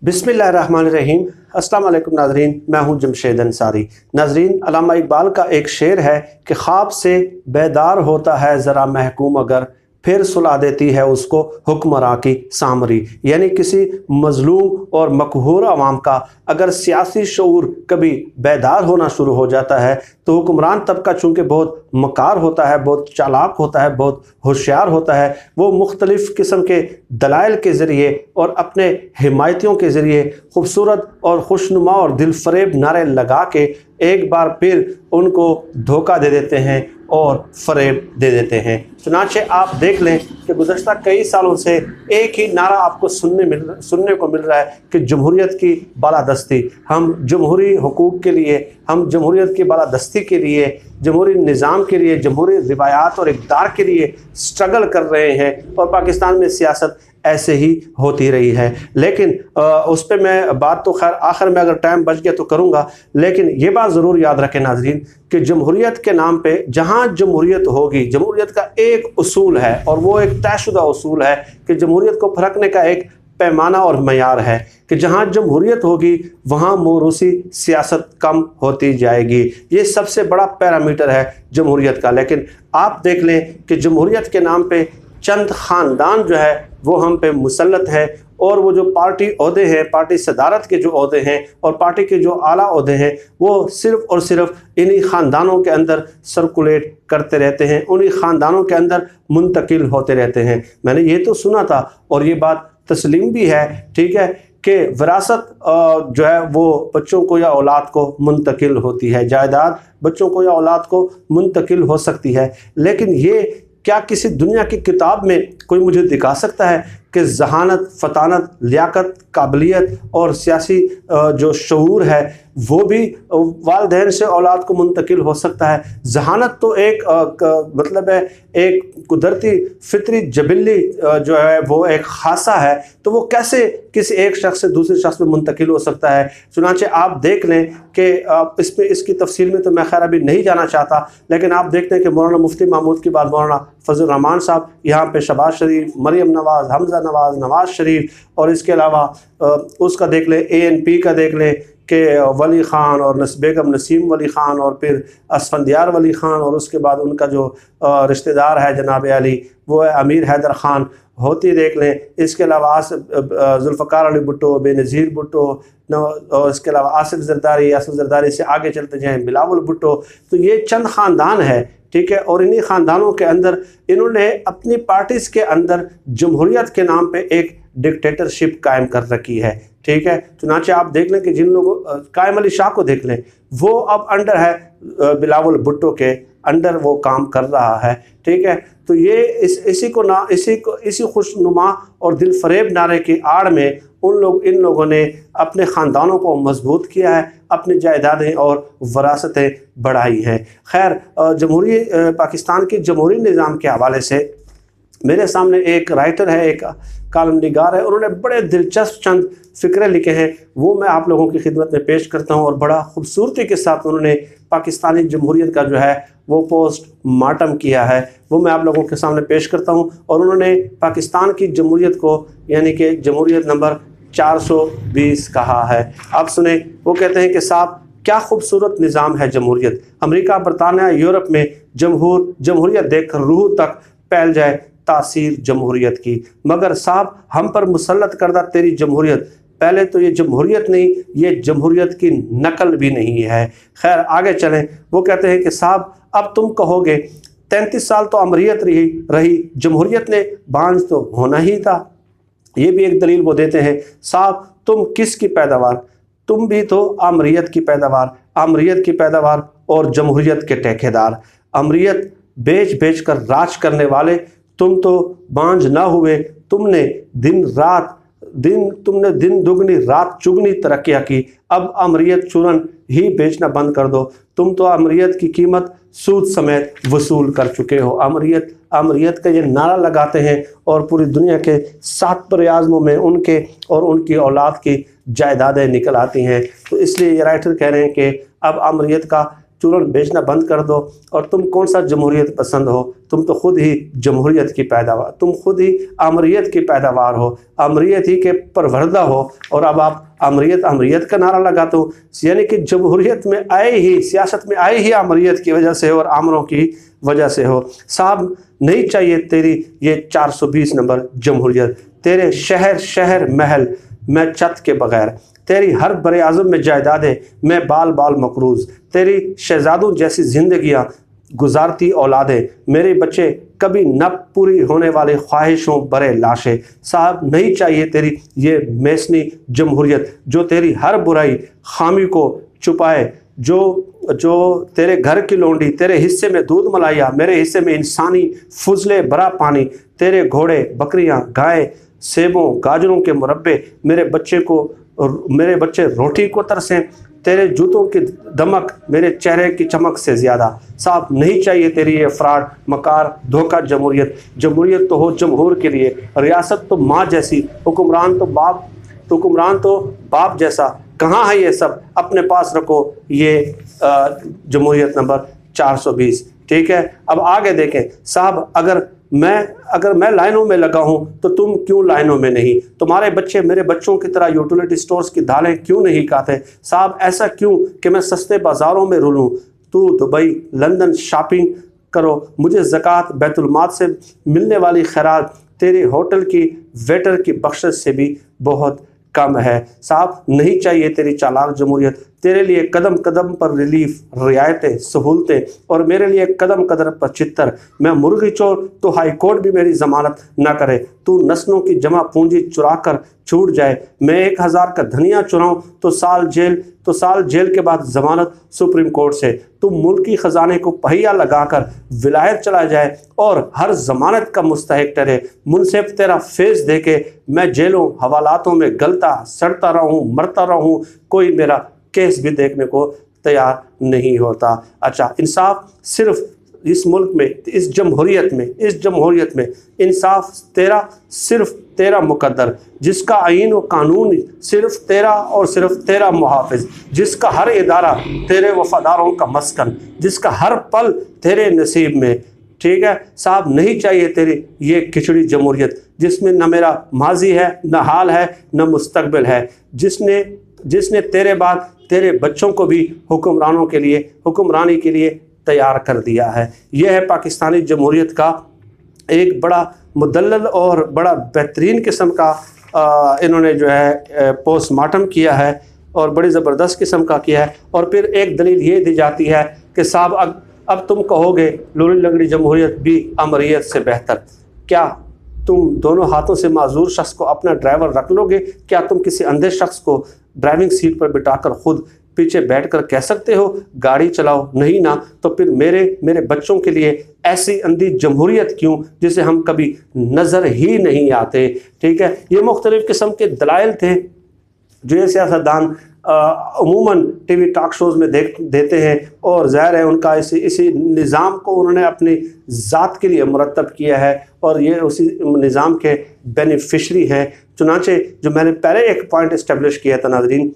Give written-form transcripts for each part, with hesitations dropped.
बिस्मिल्लाहिर्रहमानिर्रहीम। अस्सलाम वालेकुम नाज़रीन, मैं हूँ जमशेद अंसारी। नाज़रीन, अल्लामा इकबाल का एक शेर है कि ख्वाब से बेदार होता है ज़रा महकूम अगर, फिर सुला देती है उसको हुक्मरां की सामरी। यानी किसी मजलूम और मकहूर अवाम का अगर सियासी शऊर कभी बेदार होना शुरू हो जाता है तो हुक्मरान तबका चूँकि बहुत मकार होता है, बहुत चालाक होता है, बहुत होशियार होता है, वो मुख्तलिफ़ किस्म के दलाइल के ज़रिए और अपने हिमायतियों के ज़रिए खूबसूरत और खुशनुमा और दिलफरेब नारे लगा के एक बार फिर उनको धोखा दे देते हैं और फ़रेब दे देते हैं। चुनांचे आप देख लें कि गुज़श्ता कई सालों से एक ही नारा आपको सुनने को मिल रहा है कि जमहूरियत की बालादस्ती, हम जमहूरी हुकूक के लिए, हम जमहूरियत की बालादस्ती के लिए, जमहूरी निज़ाम के लिए, जमहूरी रिवायात और इक़्तिदार के लिए स्ट्रगल कर रहे हैं और पाकिस्तान में सियासत ऐसे ही होती रही है। लेकिन उस पर मैं बात तो खैर आखिर में अगर टाइम बच गया तो करूँगा, लेकिन ये बात ज़रूर याद रखें नाज़रीन कि जमहूरियत के नाम पे जहाँ जमहूरियत होगी, जमहूरियत का एक उसूल है और वो एक तयशुदा उसूल है कि जमहूरियत को परखने का एक पैमाना और मयार है कि जहाँ जमहूरियत होगी वहाँ मोरूसी सियासत कम होती जाएगी। ये सबसे बड़ा पैरामीटर है जमहूरियत का। लेकिन आप देख लें कि जमहूरियत के नाम पे चंद ख़ानदान जो है वो हम पे मुसल्लत है और वो जो पार्टी ओहदे हैं, पार्टी सदारत के जो ओहदे हैं और पार्टी के जो आला ओहदे हैं, वो सिर्फ़ और सिर्फ इन्हीं ख़ानदानों के अंदर सर्कुलेट करते रहते हैं, उन्हीं ख़ानदानों के अंदर मुंतकिल होते रहते हैं। मैंने ये तो सुना था और ये बात तस्लीम भी है, ठीक है, कि विरासत जो है वो बच्चों को या औलाद को मुंतकिल होती है, जायदाद बच्चों को या औलाद को मुंतकिल हो सकती है। लेकिन ये क्या किसी दुनिया की किताब में कोई मुझे दिखा सकता है कि जहानत, फतानत, लियाकत, काबिलियत और सियासी जो शऊर है वो भी वालिदैन से औलाद को मुंतकिल हो सकता है? जहानत तो एक मतलब है एक कुदरती फितरी जबिल्ली जो है वो एक खासा है, तो वो कैसे किसी एक शख्स से दूसरे शख्स में मुंतकिल हो सकता है? चुनांचे आप देख लें कि इसकी तफसील में तो मैं खैर अभी नहीं जाना चाहता, लेकिन आप देखते हैं कि मौलाना मुफ्ती महमूद के बाद मौलाना फजल रहमान साहब, यहाँ पे शहबाज शरीफ, मरियम नवाज़, हमजा नवाज़, नवाज़ शरीफ और इसके अलावा उसका देख लें ANP का देख लें कि वली ख़ान और बेगम नसीम वली ख़ान और फिर असफंदियार वली ख़ान और उसके बाद उनका जो रिश्तेदार है जनाब अली वो है अमीर हैदर ख़ान होती देख लें। इसके अलावा जुल्फ़कार अली भुट्टो, बेनज़ीर भुट्टो और इसके अलावा आसिफ ज़रदारी से आगे चलते जाएँ बिलावल भुट्टो। तो ये चंद ख़ानदान है, ठीक है, और इन्हीं ख़ानदानों के अंदर इन्होंने अपनी पार्टीज़ के अंदर जमहूरियत के नाम पे एक डिक्टेटरशिप कायम कर रखी है, ठीक है। चुनांचे आप देख लें कि जिन लोगों कायम अली शाह को देख लें, वो अब अंडर है बिलावल भुट्टो के अंडर वो काम कर रहा है, ठीक है। तो ये इसी खुशनुमा और दिल फरेब नारे की आड़ में इन लोगों ने अपने ख़ानदानों को मजबूत किया है, अपनी जायदादें और वरासतें बढ़ाई हैं। खैर, पाकिस्तान की जमहूरी निज़ाम के हवाले से मेरे सामने एक राइटर है, एक कॉलम निगार है, उन्होंने बड़े दिलचस्प चंद फ़िक्रे लिखे हैं, वो मैं आप लोगों की खिदमत में पेश करता हूँ और बड़ा खूबसूरती के साथ उन्होंने पाकिस्तानी जमहूरियत का जो है वो पोस्ट मार्टम किया है, वो मैं आप लोगों के सामने पेश करता हूँ। और उन्होंने पाकिस्तान की जमहूरियत को यानी कि जमहूरियत नंबर 420 कहा है। आप सुने, वो कहते हैं कि साहब क्या खूबसूरत निज़ाम है जमहूरियत, अमेरिका, बरतानिया, यूरोप में जमहूरियत देखकर रूह तक फैल जाए तासीर जमहूरियत की, मगर साहब हम पर मुसल्लत करदा तेरी जमहूरियत, पहले तो ये जमहूरियत नहीं, ये जमहूरियत की नकल भी नहीं है। खैर आगे चलें, वो कहते हैं कि साहब अब तुम कहोगे 33 साल तो अमरीयत रही, जमहूरियत ने बांझ तो होना ही था। ये भी एक दलील वो देते हैं, साहब तुम किसकी पैदावार, तुम भी तो अमरीयत की पैदावार और जमहूरियत के ठेकेदार, अमरीयत बेच कर राज करने वाले तुम तो बांझ ना हुए, तुमने दिन दुगनी रात चुगनी तरक्कियाँ की, अब अमरीयत चूरन ही बेचना बंद कर दो, तुम तो अमरीयत की कीमत सूद समेत वसूल कर चुके हो। अमरीयत का ये नारा लगाते हैं और पूरी दुनिया के 7 बरआज़मों में उनके और उनकी औलाद की जायदादें निकल आती हैं। तो इसलिए ये राइटर कह रहे हैं कि अब अमरीयत का चूरन बेचना बंद कर दो। और तुम कौन सा जमहूरियत पसंद हो? तुम तो खुद ही जमहूरियत की पैदावार, तुम खुद ही आमरीत की पैदावार हो, आमरीत ही के परवरदा हो, और अब आप आमरीत आमरीत का नारा लगाते हो। यानी कि जमहूरियत में आए ही, सियासत में आए ही आमरीत की वजह से और आमरों की वजह से हो। साहब नहीं चाहिए तेरी ये 420 नंबर जमहूरियत, तेरे शहर शहर महल मैं छत के बगैर, तेरी हर बरे आज़म में जायदादें मैं बाल बाल मकरूज, तेरी शहजादों जैसी जिंदगियां गुजारती औलादें, मेरे बच्चे कभी न पूरी होने वाले ख्वाहिशों बरे लाशें। साहब नहीं चाहिए तेरी ये मैसनी जमहूरियत जो तेरी हर बुराई खामी को छुपाए, जो तेरे घर की लोंडी, तेरे हिस्से में दूध मलाइया, मेरे हिस्से में इंसानी फुजले भरा पानी, तेरे घोड़े बकरियां गाय सेबों गाजरों के मुरब्बे, मेरे बच्चे रोटी को तरसें, तेरे जूतों की दमक मेरे चेहरे की चमक से ज़्यादा। साहब नहीं चाहिए तेरी ये फ्रॉड मकार धोखा जमहूरियत। जमहूरियत तो हो जमहूर के लिए, रियासत तो माँ जैसी, हुक्मरान तो बाप जैसा। कहाँ है ये सब? अपने पास रखो ये जमहूरियत नंबर 420। ठीक है, अब आगे देखें। साहब अगर मैं लाइनों में लगा हूं तो तुम क्यों लाइनों में नहीं? तुम्हारे बच्चे मेरे बच्चों की तरह यूटिलिटी स्टोर्स की दालें क्यों नहीं खाते? साहब ऐसा क्यों कि मैं सस्ते बाजारों में रुलूं? तू दुबई लंदन शॉपिंग करो, मुझे ज़कात बैतुल-माल से मिलने वाली खैरात तेरे होटल की वेटर की बख्शिश से भी बहुत कम है। साहब नहीं चाहिए तेरी चालाक जमहूरियत, तेरे लिए कदम कदम पर रिलीफ, रियायतें, सहूलतें, और मेरे लिए कदम कदम पर चित्तर। मैं मुर्गी चोर तो हाई कोर्ट भी मेरी जमानत ना करे, तू नस्लों की जमा पूंजी चुरा कर छूट जाए, मैं 1000 का धनिया चुराऊं तो साल जेल के बाद जमानत सुप्रीम कोर्ट से, तू मुल्की खजाने को पहिया लगाकर विलायत चला जाए और हर जमानत का मुस्तहिक ठहरे, मुनसिफ तेरा फेस देके मैं जेलों हवालातों में गलता सड़ता रहूं, मरता रहूं, कोई मेरा केस भी देखने को तैयार नहीं होता। अच्छा, इंसाफ सिर्फ इस मुल्क में, इस जमहूरियत में इंसाफ सिर्फ तेरा मुकद्दर, जिसका आईन व कानून सिर्फ तेरा और सिर्फ तेरा मुहाफिज, जिसका हर इदारा तेरे वफादारों का मस्कन, जिसका हर पल तेरे नसीब में। ठीक है साहब, नहीं चाहिए तेरी ये खिचड़ी जमहूरियत जिसमें न मेरा माजी है, न हाल है, न मुस्तकबिल है, जिसने तेरे बाद तेरे बच्चों को भी हुक्मरानी के लिए तैयार कर दिया है। यह है पाकिस्तानी जमहूरियत का एक बड़ा मुदल्लल और बड़ा बेहतरीन किस्म का इन्होंने जो है पोस्टमार्टम किया है और बड़ी ज़बरदस्त किस्म का किया है। और फिर एक दलील ये दी जाती है कि साहब अब तुम कहोगे लूली लंगड़ी जमहूरियत भी अमरीत से बेहतर। क्या तुम दोनों हाथों से माजूर शख्स को अपना ड्राइवर रख लोगे? क्या तुम किसी अंधे शख्स को ड्राइविंग सीट पर बिठाकर खुद पीछे बैठकर कह सकते हो गाड़ी चलाओ? नहीं ना। तो फिर मेरे बच्चों के लिए ऐसी अंधी जमहूरियत क्यों जिसे हम कभी नज़र ही नहीं आते? ठीक है, ये मुख्तलिफ़ किस्म के दलाइल थे जो ये सियासतदान अमूमन टीवी टॉक शोज़ में देते हैं और ज़ाहिर है उनका इसी निज़ाम को उन्होंने अपनी ज़ात के लिए मुरतब किया है और ये उसी निज़ाम के बेनिफिशरी हैं। चुनांचे जो मैंने पहले एक पॉइंट इस्टेब्लिश किया था नाज़रीन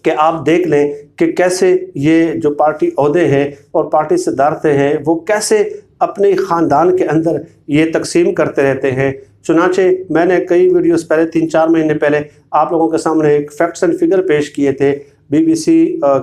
कि आप देख लें कि कैसे ये जो पार्टी ओहदे हैं और पार्टी सदारतें हैं वो कैसे अपने ख़ानदान के अंदर ये तकसीम करते रहते हैं। चुनांचे मैंने कई वीडियोस पहले 3-4 महीने पहले आप लोगों के सामने एक फैक्ट्स एंड फिगर पेश किए थे, BBC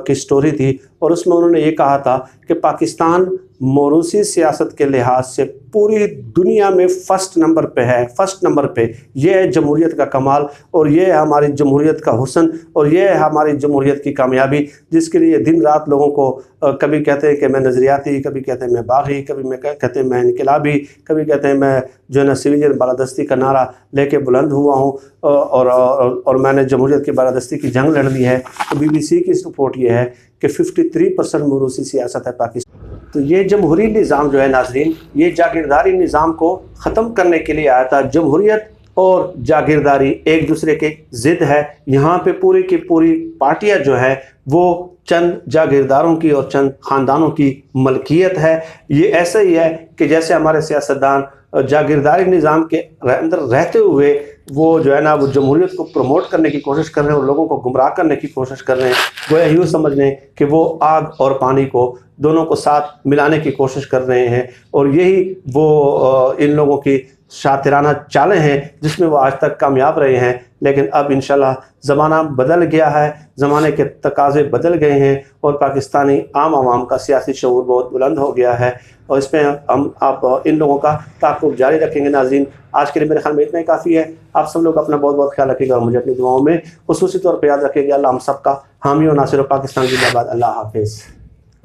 की स्टोरी थी और उसमें उन्होंने ये कहा था कि पाकिस्तान मौरूसी सियासत के लिहाज से पूरी दुनिया में फर्स्ट नंबर पे। ये है जमहूरियत का कमाल और ये है हमारी जमहूरियत का हुस्न और ये है हमारी जमहूरियत की कामयाबी, जिसके लिए दिन रात लोगों को कभी कहते हैं कि मैं नज़रियाती, कभी कहते हैं मैं बागी, कभी कहते हैं मैं इनकलाबी, कभी कहते हैं मैं जो है ना सिविलियन बालादस्ती का नारा लेके बुलंद हुआ हूँ और मैंने जमहूरियत की बालादस्ती की जंग लड़ ली है। तो BBC की रिपोर्ट ये है कि 53% मौरूसी सियासत है पाकिस्तान। तो ये जमहूरी निज़ाम जो है नाज़रीन, ये जागीरदारी निज़ाम को ख़त्म करने के लिए आया था। जमहूरियत और जागीरदारी एक दूसरे के ज़िद है। यहाँ पे पूरी की पूरी पार्टियाँ जो है वो चंद जागीरदारों की और चंद ख़ानदानों की मलकियत है। ये ऐसा ही है कि जैसे हमारे सियासतदान जागीरदारी निज़ाम के अंदर रहते हुए वो जो है ना वो जमहूरियत को प्रमोट करने की कोशिश कर रहे हैं और लोगों को गुमराह करने की कोशिश कर रहे हैं। गोया यूँ समझ लें कि वो आग और पानी को दोनों को साथ मिलाने की कोशिश कर रहे हैं, और यही वो इन लोगों की शातिराना चालें हैं जिसमें वो आज तक कामयाब रहे हैं। लेकिन अब इंशाल्लाह ज़माना बदल गया है, ज़माने के तकाज़े बदल गए हैं और पाकिस्तानी आम आवाम का सियासी शऊर बहुत बुलंद हो गया है, और इसमें हम आप इन लोगों का ताक़ुब जारी रखेंगे। नाज़रीन, आज के लिए मेरे ख्याल में इतना ही काफ़ी है। आप सब लोग अपना बहुत बहुत ख्याल रखिएगा और मुझे अपनी दुआओं में ख़ुसूसी तौर पर याद रखिएगा। अल्लाह हम सब का हामी और नासिर पाकिस्तान जिंदाबाद। अल्लाह हाफ़िज़।